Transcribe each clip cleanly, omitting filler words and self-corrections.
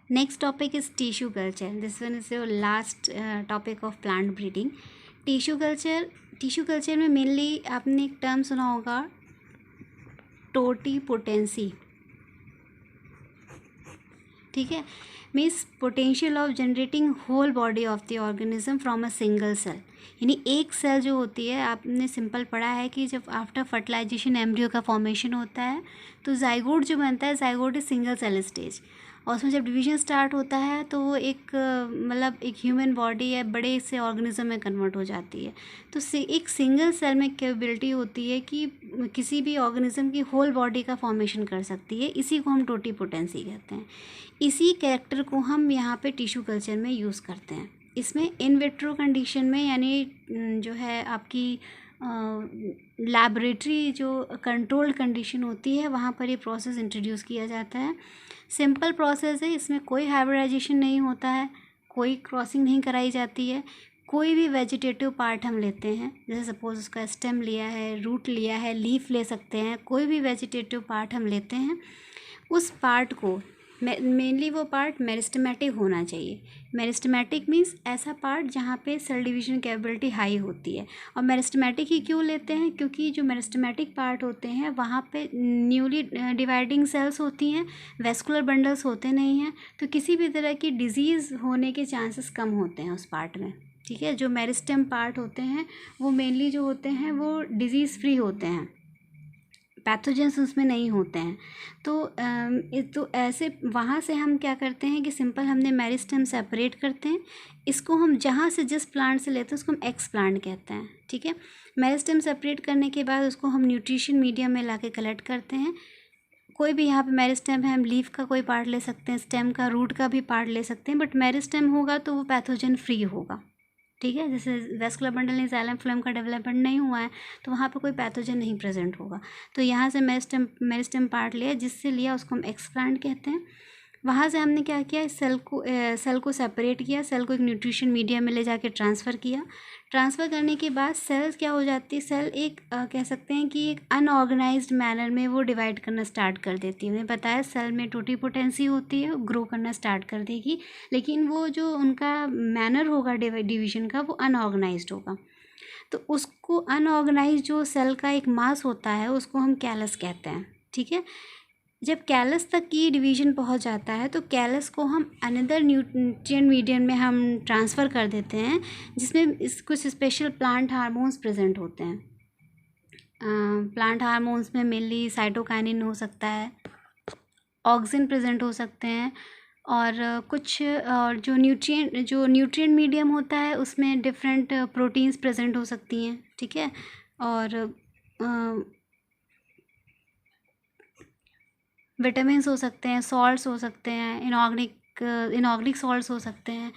Next topic is tissue culture. This one is your last topic of plant breeding. Tissue culture में mainly आपने एक term सुना होगा, totipotency. ठीक है, means potential of generating whole body of the organism from a single cell. यानी एक cell जो होती है, आपने सिंपल पढ़ा है कि जब आफ्टर फर्टिलाइजेशन एम्ब्रियो का फॉर्मेशन होता है तो जाइगोट जो बनता है, zygote is single cell stage, और उसमें जब डिवीजन स्टार्ट होता है तो वो एक मतलब एक ह्यूमन बॉडी या बड़े से ऑर्गेनिज्म में कन्वर्ट हो जाती है. तो एक सिंगल सेल में कैपेबिलिटी होती है कि किसी भी ऑर्गेनिज्म की होल बॉडी का फॉर्मेशन कर सकती है. इसी को हम टोटीपोटेंसी कहते हैं. इसी कैरेक्टर को हम यहाँ पे टिश्यू कल्चर में यूज़ करते हैं. इसमें इन विट्रो कंडीशन में, यानी जो है आपकी लैबोरेटरी जो कंट्रोल्ड कंडीशन होती है, वहाँ पर ये प्रोसेस इंट्रोड्यूस किया जाता है. सिंपल प्रोसेस है, इसमें कोई हाइब्रिडाइजेशन नहीं होता है, कोई क्रॉसिंग नहीं कराई जाती है. कोई भी वेजिटेटिव पार्ट हम लेते हैं, जैसे सपोज उसका स्टेम लिया है, रूट लिया है, लीफ ले सकते हैं, कोई भी वेजिटेटिव पार्ट हम लेते हैं, उस पार्ट को मेनली वो पार्ट मेरिस्टेमेटिक होना चाहिए. मेरिस्टेमेटिक मीन्स ऐसा पार्ट जहाँ पे सेल डिवीजन कैपेबिलिटी हाई होती है. और मेरिस्टेमेटिक ही क्यों लेते हैं? क्योंकि जो मेरिस्टेमेटिक पार्ट होते हैं वहाँ पे न्यूली डिवाइडिंग सेल्स होती हैं, वेस्कुलर बंडल्स होते नहीं हैं, तो किसी भी तरह की डिजीज़ होने के चांसेस कम होते हैं उस पार्ट में. ठीक है, जो मेरिस्टेम पार्ट होते हैं वो मेनली जो होते हैं वो डिजीज़ फ्री होते हैं, पैथोजेंस उसमें नहीं होते हैं. तो ऐसे वहाँ से हम क्या करते हैं कि सिंपल हमने मेरिस्टेम सेपरेट करते हैं. इसको हम जहाँ से जिस प्लांट से लेते हैं उसको हम एक्स प्लांट कहते हैं. ठीक है, मेरिस्टेम सेपरेट करने के बाद उसको हम न्यूट्रिशन मीडियम में ला के कलेक्ट करते हैं. कोई भी यहाँ पे मेरिस्टेम है, हम लीफ का कोई पार्ट ले सकते हैं, स्टेम का, रूट का भी पार्ट ले सकते हैं, बट मेरिस्टेम होगा तो वो पैथोजन फ्री होगा. ठीक है, जैसे वेस्कुलर बंडल में जाइलम फ्लोएम का डेवलपमेंट नहीं हुआ है तो वहाँ पे कोई पैथोजन नहीं प्रेजेंट होगा. तो यहाँ से मेरिस्टेम पार्ट लिया, जिससे लिया उसको हम एक्सप्लांट कहते हैं. वहाँ से हमने क्या किया, इस सेल को सेपरेट किया, सेल को एक न्यूट्रिशन मीडियम में ले जाके ट्रांसफ़र किया. ट्रांसफ़र करने के बाद सेल्स क्या हो जाती है, सेल एक कह सकते हैं कि एक अनऑर्गेनाइज्ड मैनर में वो डिवाइड करना स्टार्ट कर देती है. उन्हें पता है सेल में टोटीपोटेंसी होती है, ग्रो करना स्टार्ट कर देगी, लेकिन वो जो उनका मैनर होगा डिवीजन का वो अनऑर्गेनाइज्ड होगा. तो उसको अनऑर्गेनाइज्ड जो सेल का एक मास होता है उसको हम कैलस कहते हैं. ठीक है, जब कैलस तक की डिवीजन पहुंच जाता है तो कैलस को हम अनदर न्यूट्रिएंट मीडियम में हम ट्रांसफ़र कर देते हैं, जिसमें कुछ स्पेशल प्लांट हार्मोन्स प्रेजेंट होते हैं. प्लांट हार्मोन्स में मेनली साइटोकाइनिन हो सकता है, ऑक्सिन प्रेजेंट हो सकते हैं, और कुछ और जो न्यूट्रिएंट मीडियम होता है उसमें डिफरेंट प्रोटीन्स प्रेजेंट हो सकती हैं. ठीक है, और विटामिन्स हो सकते हैं, सॉल्ट्स हो सकते हैं, इनऑर्गेनिक सॉल्ट्स हो सकते हैं,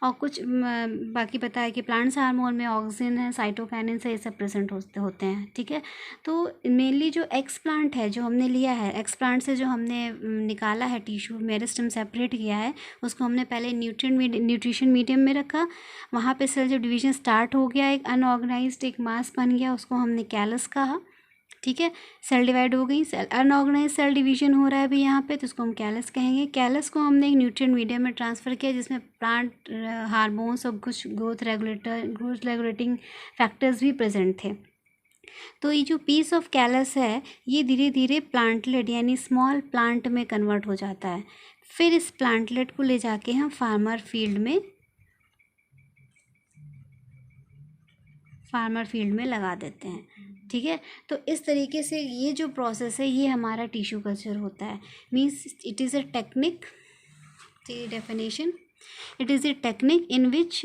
और कुछ बाकी पता है कि प्लांट्स हार्मोन में ऑक्सिन है, साइटोकाइनिन से ये सब प्रेजेंट होते हैं. ठीक है, तो मेनली जो एक्स प्लांट है जो हमने लिया है, एक्स प्लांट से जो हमने निकाला है टिश्यू, मेरिस्टेम सेपरेट किया है, उसको हमने पहले न्यूट्रिशन मीडियम में रखा. वहाँ पे सेल जो डिवीजन स्टार्ट हो गया, एक अनऑर्गेनाइज्ड एक मास बन गया, उसको हमने कैलस कहा. ठीक है, सेल डिवाइड हो गई, सेल अनऑर्गेनाइज सेल डिवीजन हो रहा है अभी यहाँ पे, तो उसको हम कैलस कहेंगे. कैलस को हमने एक न्यूट्रिएंट मीडियम में ट्रांसफ़र किया, जिसमें प्लांट हार्मोन्स और कुछ ग्रोथ रेगुलेटिंग फैक्टर्स भी प्रेजेंट थे. तो ये जो पीस ऑफ कैलस है ये धीरे धीरे प्लांटलेट यानी स्मॉल प्लांट में कन्वर्ट हो जाता है. फिर इस प्लांटलेट को ले जाके हम फार्मर फील्ड में लगा देते हैं. ठीक है, तो इस तरीके से ये जो प्रोसेस है ये हमारा टिश्यू कल्चर होता है. Means it is a technique, definition, it is a technique in which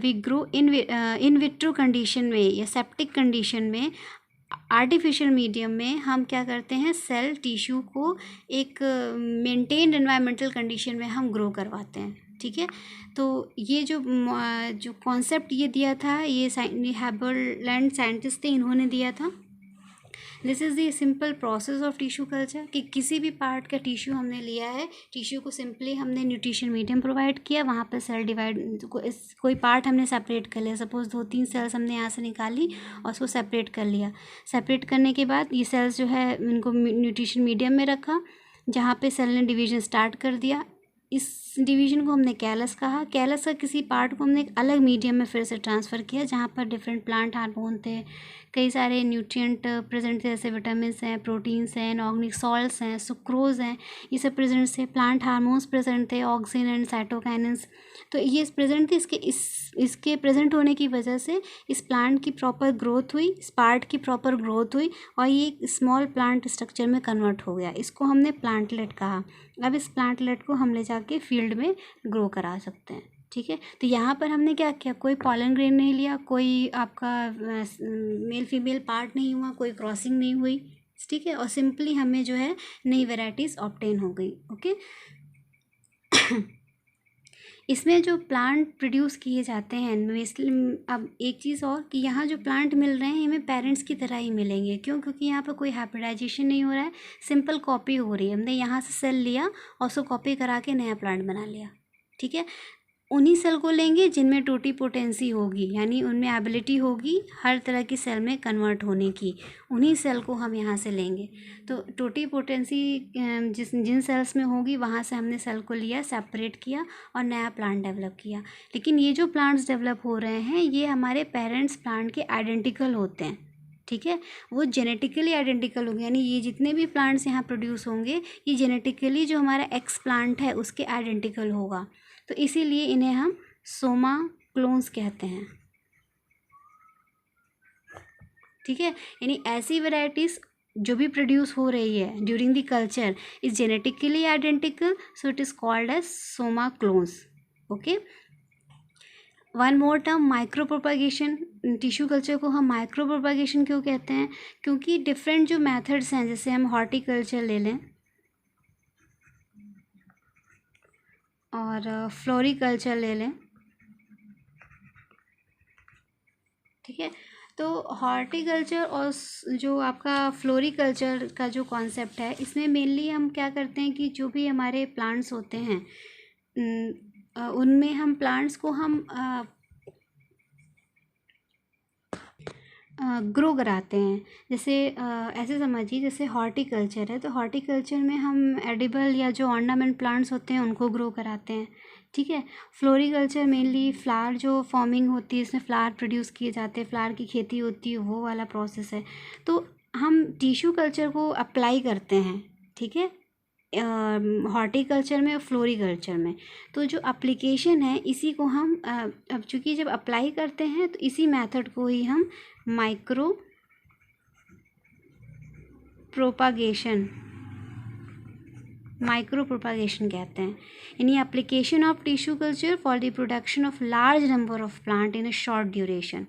we grow in vitro condition में या सेप्टिक कंडीशन में, आर्टिफिशियल मीडियम में हम क्या करते हैं, सेल टिश्यू को एक मेंटेन्ड एनवायरमेंटल कंडीशन में हम ग्रो करवाते हैं. ठीक है, तो ये जो कॉन्सेप्ट ये दिया था, ये हैबरलैंड साइंटिस्ट थे, इन्होंने दिया था. This is the simple process of tissue culture, कि किसी भी पार्ट का टिश्यू हमने लिया है, टिश्यू को सिंपली हमने न्यूट्रिशन मीडियम प्रोवाइड किया, वहाँ पे सेल डिवाइड कोई पार्ट हमने सेपरेट कर लिया, सपोज 2-3 सेल्स हमने यहाँ से निकाली और उसको सेपरेट कर लिया. सेपरेट करने के बाद ये सेल्स जो है इनको न्यूट्रिशन मीडियम में रखा, जहाँ पे सेल ने डिवीजन स्टार्ट कर दिया. इस डिवीजन को हमने कैलस कहा। कैलस का किसी पार्ट को हमने एक अलग मीडियम में फिर से ट्रांसफ़र किया जहाँ पर डिफरेंट प्लांट हार्मोन थे, कई सारे न्यूट्रिएंट प्रेजेंट थे, जैसे विटामिन्स हैं, प्रोटीन्स हैं, ऑर्गेनिक सॉल्ट्स हैं, सुक्रोज हैं, ये सब प्रेजेंट थे। प्लांट हार्मोन्स प्रेजेंट थे, ऑक्सिन एंड साइटोकाइनेंस। तो ये प्रेजेंट थे। इसके प्रेजेंट होने की वजह से इस प्लांट की प्रॉपर ग्रोथ हुई, इस पार्ट की प्रॉपर ग्रोथ हुई और ये स्मॉल प्लांट स्ट्रक्चर में कन्वर्ट हो गया। इसको हमने प्लांटलेट कहा। अब इस प्लांटलेट को हम ले जाके फील्ड में ग्रो करा सकते हैं। ठीक है, तो यहाँ पर हमने क्या किया, कोई पॉलन ग्रेन नहीं लिया, कोई आपका मेल फीमेल पार्ट नहीं हुआ, कोई क्रॉसिंग नहीं हुई। ठीक है, और सिंपली हमें जो है नई वेराइटीज़ ऑब्टेन हो गई। ओके इसमें जो प्लांट प्रोड्यूस किए जाते हैं, अब एक चीज़ और कि यहाँ जो प्लांट मिल रहे हैं हमें पेरेंट्स की तरह ही मिलेंगे। क्यों? क्योंकि यहाँ पर कोई हाइब्रिडाइजेशन नहीं हो रहा है, सिंपल कॉपी हो रही है। हमने यहाँ से सेल लिया और उसको कॉपी करा के नया प्लांट बना लिया। ठीक है, उन्हीं सेल को लेंगे जिनमें टोटीपोटेंसी होगी, यानी उनमें एबिलिटी होगी हर तरह की सेल में कन्वर्ट होने की, उन्हीं सेल को हम यहाँ से लेंगे। तो टोटीपोटेंसी जिन सेल्स में होगी वहाँ से हमने सेल को लिया, सेपरेट किया और नया प्लांट डेवलप किया। लेकिन ये जो प्लांट्स डेवलप हो रहे हैं ये हमारे पेरेंट्स प्लांट के आइडेंटिकल होते हैं। ठीक है, वो जेनेटिकली आइडेंटिकल होंगे, यानी ये जितने भी प्लांट्स यहाँ प्रोड्यूस होंगे ये जेनेटिकली जो हमारा एक्स प्लांट है उसके आइडेंटिकल होगा। तो इसीलिए इन्हें हम सोमा क्लोन्स कहते हैं। ठीक है, यानी ऐसी वैरायटीज़ जो भी प्रोड्यूस हो रही है during the culture is genetically identical, so it is called as somaclones. Okay, one more term, micropropagation. Tissue culture को हम माइक्रो प्रोपागेशन क्यों कहते हैं? क्योंकि डिफरेंट जो मेथड्स हैं, जैसे हम हॉर्टिकल्चर ले लें और फ्लोरिकल्चर ले लें। ठीक है, तो हॉर्टिकल्चर और जो आपका फ्लोरिकल्चर का जो कॉन्सेप्ट है, इसमें मेनली हम क्या करते हैं कि जो भी हमारे प्लांट्स होते हैं उनमें हम प्लांट्स को हम ग्रो कराते हैं। जैसे ऐसे समझिए, जैसे हॉर्टिकल्चर है तो हॉर्टिकल्चर में हम एडिबल या जो ऑर्नामेंट प्लांट्स होते हैं उनको ग्रो कराते हैं। ठीक है, फ्लोरिकल्चर मेनली फ्लावर जो फॉर्मिंग होती है, इसमें फ्लावर प्रोड्यूस किए जाते हैं, फ्लावर की खेती होती है, वो वाला प्रोसेस है। तो हम टिश्यू कल्चर को अप्लाई करते हैं। ठीक है, हॉर्टिकल्चर में और फ्लोरिकल्चर में। तो जो एप्लीकेशन है इसी को हम अब चूँकि जब अप्लाई करते हैं तो इसी मेथड को ही हम माइक्रो प्रोपागेशन कहते हैं। यानी application of tissue culture for the production of large number of plant in a short duration.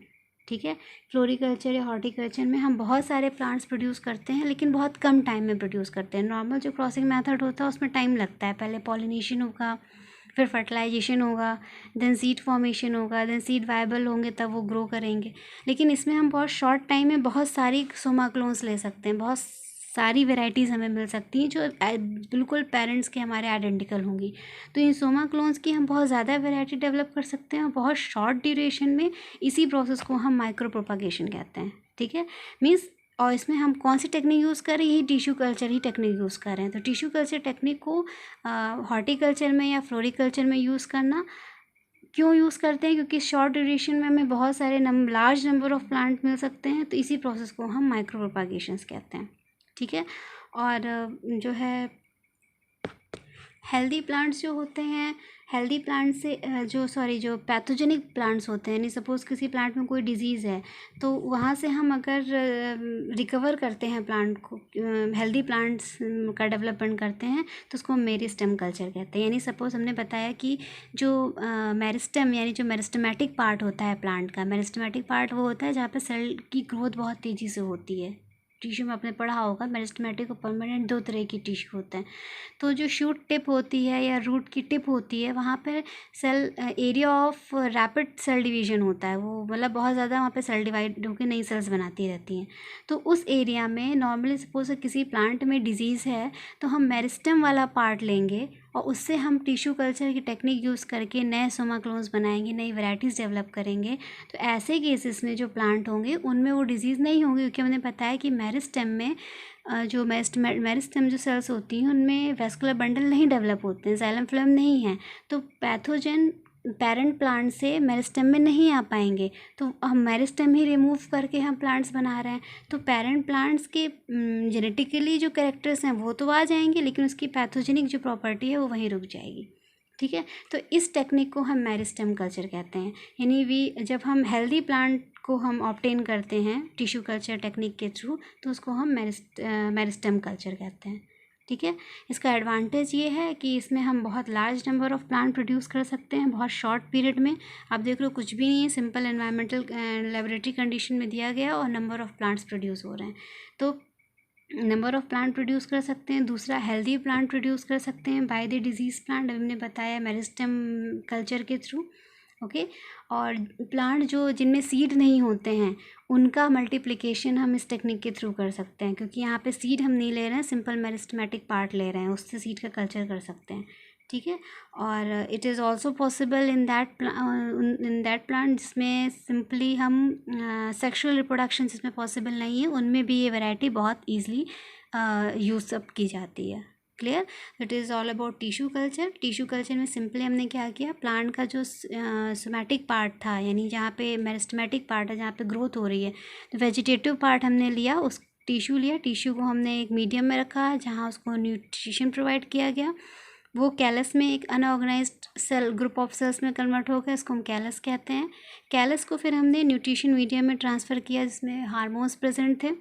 ठीक है, फ्लोरिकल्चर या हॉर्टिकल्चर में हम बहुत सारे प्लांट्स प्रोड्यूस करते हैं लेकिन बहुत कम टाइम में प्रोड्यूस करते हैं। नॉर्मल जो क्रॉसिंग मेथड होता है उसमें टाइम लगता है, पहले पॉलिनेशन होगा, फिर फर्टिलाइजेशन होगा, देन सीड फॉर्मेशन होगा, देन सीड वायबल होंगे तब वो ग्रो करेंगे। लेकिन इसमें हम बहुत शॉर्ट टाइम में बहुत सारी सोमा क्लोन्स ले सकते हैं, बहुत सारी वेराइटीज़ हमें मिल सकती हैं जो बिल्कुल पेरेंट्स के हमारे आइडेंटिकल होंगी। तो इन सोमा क्लोन्स की हम बहुत ज़्यादा वेराइटी डेवलप कर सकते हैं और बहुत शॉर्ट ड्यूरेशन में। इसी प्रोसेस को हम माइक्रो प्रोपागेशन कहते हैं। ठीक है, मीन्स और इसमें हम कौन सी टेक्निक यूज़ कर रहे हैं? यही टिश्यू कल्चर ही टेक्निक यूज़ कर रहे हैं। तो टिश्यू कल्चर टेक्निक को हॉर्टिकल्चर में या फ्लोरिकल्चर में यूज़ करना क्यों यूज़ करते हैं? क्योंकि शॉर्ट ड्यूरेशन में हमें बहुत सारे लार्ज नंबर ऑफ प्लांट मिल सकते हैं। तो इसी प्रोसेस को हम माइक्रो प्रोपागेशंस कहते हैं। ठीक है, और जो है हेल्दी प्लांट्स जो होते हैं, हेल्दी प्लांट से जो पैथोजेनिक प्लांट्स होते हैं, यानी सपोज़ किसी प्लांट में कोई डिजीज़ है तो वहाँ से हम अगर रिकवर करते हैं प्लांट को, हेल्दी प्लांट्स का डेवलपमेंट करते हैं तो उसको हम मेरिस्टेम कल्चर कहते हैं। यानी सपोज़ हमने बताया कि जो मेरिस्टेम यानी जो मेरिस्टेमेटिक पार्ट होता है प्लांट का, मेरिस्टेमेटिक पार्ट वो होता है जहाँ पर सेल की ग्रोथ बहुत तेज़ी से होती है। टिश्यू में आपने पढ़ा होगा मेरिस्टेमेटिक और परमानेंट दो तरह की टिश्यू होते हैं। तो जो शूट टिप होती है या रूट की टिप होती है वहाँ पर cell area of rapid cell division होता है, वो मतलब बहुत ज़्यादा वहाँ पे सेल डिवाइड होकर नई सेल्स बनाती रहती हैं। तो उस एरिया में नॉर्मली सपोज किसी प्लांट में डिजीज़ है तो हम मेरिस्टेम वाला पार्ट लेंगे और उससे हम टिश्यू कल्चर की टेक्निक यूज़ करके नए सोमा क्लोन्स बनाएंगे, नई वैरायटीज़ डेवलप करेंगे। तो ऐसे केसेस में जो प्लांट होंगे उनमें वो डिजीज़ नहीं होंगी, क्योंकि हमने बताया कि मेरिस्टेम में जो मेरिस्टेम जो सेल्स होती हैं उनमें वेस्कुलर बंडल नहीं डेवलप होते हैं, जाइलम फ्लोएम नहीं है, तो पैथोजन पेरेंट प्लांट से मेरिस्टेम में नहीं आ पाएंगे। तो हम मेरिस्टेम ही रिमूव करके हम प्लांट्स बना रहे हैं, तो पेरेंट प्लांट्स के जेनेटिकली जो कैरेक्टर्स हैं वो तो आ जाएंगे, लेकिन उसकी पैथोजेनिक जो प्रॉपर्टी है वो वहीं रुक जाएगी। ठीक है, तो इस टेक्निक को हम मेरिस्टेम कल्चर कहते हैं। यानी जब हम हेल्दी प्लांट को हम ऑब्टेन करते हैं टिश्यू कल्चर टेक्निक के थ्रू, तो उसको हम मेरिस्टेम कल्चर कहते हैं। ठीक है, इसका एडवांटेज ये है कि इसमें हम बहुत large number of plant produce कर सकते हैं बहुत शॉर्ट पीरियड में। आप देख लो कुछ भी नहीं है, सिंपल एनवायरमेंटल लेबोरेटरी कंडीशन में दिया गया और नंबर ऑफ़ प्लांट्स प्रोड्यूस हो रहे हैं, तो नंबर ऑफ़ प्लांट प्रोड्यूस कर सकते हैं। दूसरा, हेल्दी प्लांट प्रोड्यूस कर सकते हैं बाय द डिजीज़ प्लांट, हमने बताया मेरिस्टेम कल्चर के थ्रू। ओके, और प्लांट जो जिनमें सीड नहीं होते हैं उनका मल्टीप्लिकेशन हम इस टेक्निक के थ्रू कर सकते हैं, क्योंकि यहाँ पे सीड हम नहीं ले रहे हैं, सिंपल मेरिस्टेमेटिक पार्ट ले रहे हैं, उससे सीड का कल्चर कर सकते हैं। ठीक है, और it is also possible in that plant जिसमें सिंपली हम सेक्शुअल रिप्रोडक्शन जिसमें पॉसिबल नहीं है, उनमें भी ये वैरायटी बहुत ईजिली यूज़ अप की जाती है। Clear? It is all about tissue culture. Tissue culture में सिंपली हमने क्या किया, प्लांट का जो सोमैटिक पार्ट था, यानी जहाँ पे मेरिस्टेमेटिक पार्ट है, जहाँ पे ग्रोथ हो रही है, तो वेजिटेटिव पार्ट हमने लिया, उस टिश्यू लिया, टिश्यू को हमने एक मीडियम में रखा जहाँ उसको न्यूट्रिशन प्रोवाइड किया गया। वो कैलस में एक unorganized cell group of cells में कन्वर्ट हो गया, इसको हम कैलस कहते हैं। कैलस को फिर हमने न्यूट्रिशन मीडियम में ट्रांसफ़र किया जिसमें हार्मोन्स प्रेजेंट थे,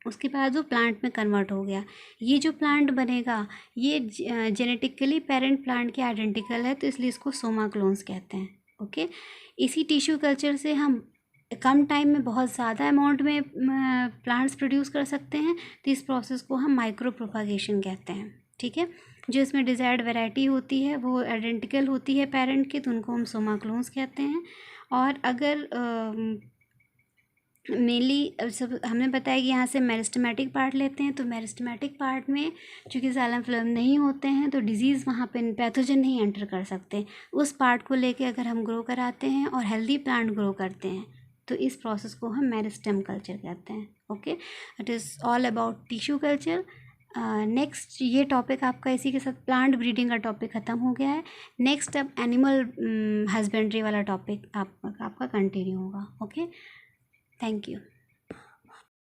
उसके बाद वो प्लांट में कन्वर्ट हो गया। ये जो प्लांट बनेगा ये जेनेटिकली पेरेंट प्लांट के आइडेंटिकल है, तो इसलिए इसको सोमा क्लोन्स कहते हैं। ओके, इसी टिश्यू कल्चर से हम कम टाइम में बहुत ज़्यादा अमाउंट में प्लांट्स प्रोड्यूस कर सकते हैं, तो इस प्रोसेस को हम माइक्रो प्रोपागेशन कहते हैं। ठीक है, जो इसमें डिज़ायर्ड वैरायटी होती है वो आइडेंटिकल होती है पेरेंट के, तो उनको हम सोमा क्लोन्स कहते हैं। और अगर मेनली सब हमने बताया कि यहाँ से मेरिस्टेमेटिक पार्ट लेते हैं, तो मेरिस्टेमेटिक पार्ट में चूँकि जाइलम फ्लोएम नहीं होते हैं तो डिजीज़ वहाँ पे पैथोजन नहीं एंटर कर सकते। उस पार्ट को लेके अगर हम ग्रो कराते हैं और हेल्दी प्लांट ग्रो करते हैं, तो इस प्रोसेस को हम मेरिस्टेम कल्चर कहते हैं। Okay, it is all about tissue culture. Next ये टॉपिक आपका इसी के साथ प्लांट ब्रीडिंग का टॉपिक ख़त्म हो गया है। नेक्स्ट अब एनिमल हस्बेंड्री वाला टॉपिक आपका कंटिन्यू होगा। Okay, thank you.